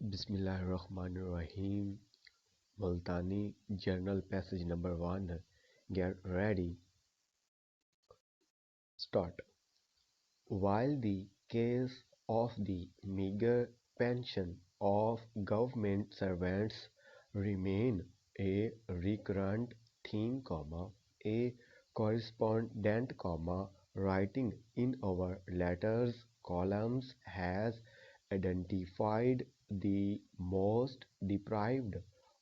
Bismillahirrahmanirrahim. Multani General Passage number 1. Get ready. Start. While the case of the meager pension of government servants remain a recurrent theme, a correspondent, writing in our letters columns has identified the most deprived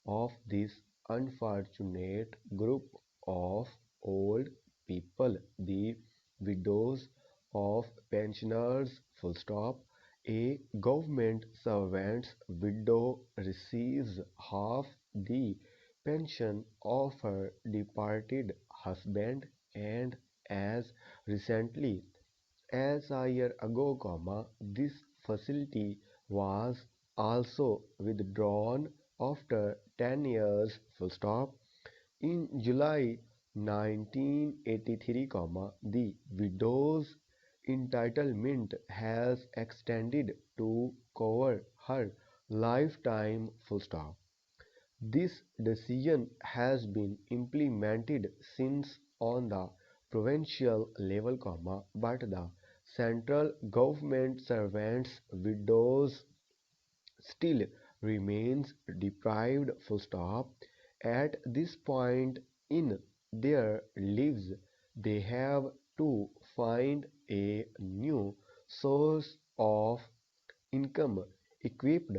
of this unfortunate group of old people, the widows of pensioners. Full stop. A government servant's widow receives half the pension of her departed husband, and as recently as a year ago, this facility was also withdrawn after 10 years. Full stop. In July 1983, the widow's entitlement has extended to cover her lifetime. Full stop. This decision has been implemented since on the provincial level, but the central government servants' widows still remains deprived. Full stop. At this point in their lives, they have to find a new source of income equipped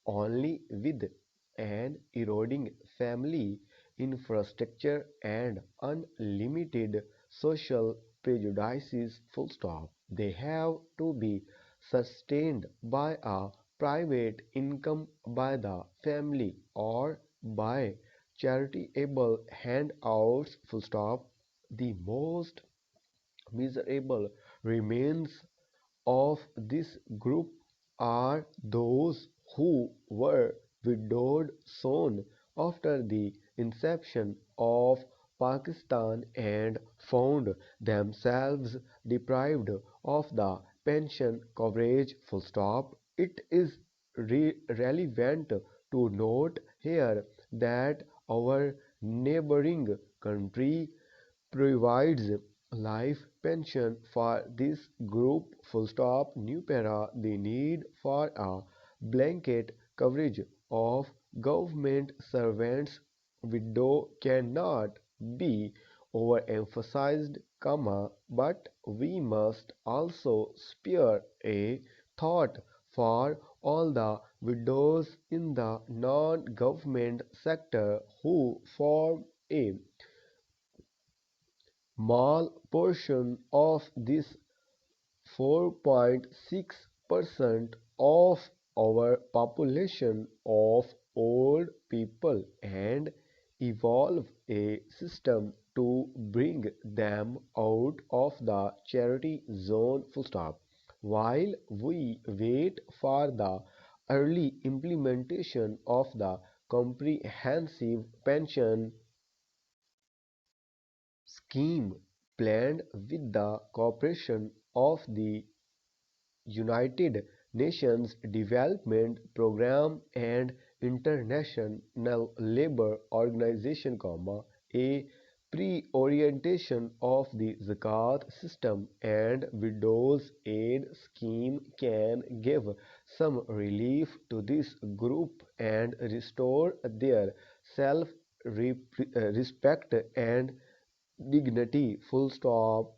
only with an eroding family infrastructure and unlimited social prejudices. Full stop. They have to be sustained by a private income, by the family, or by charitable handouts. Full stop. The most miserable remains of this group are those who were widowed soon after the inception of Pakistan and found themselves deprived of the pension coverage. Full stop. It is relevant to note here that our neighboring country provides life pension for this group. Full stop. New para. The need for a blanket coverage of government servants widow cannot be overemphasized, but we must also spare a thought for all the widows in the non-government sector who form a small portion of this 4.6% of our population of old people, and evolve a system to bring them out of the charity zone. Full stop. While we wait for the early implementation of the comprehensive pension scheme planned with the cooperation of the United Nations Development Programme and International Labour Organization, a pre-orientation of the zakat system and widows aid scheme can give some relief to this group and restore their self respect and dignity. Full stop.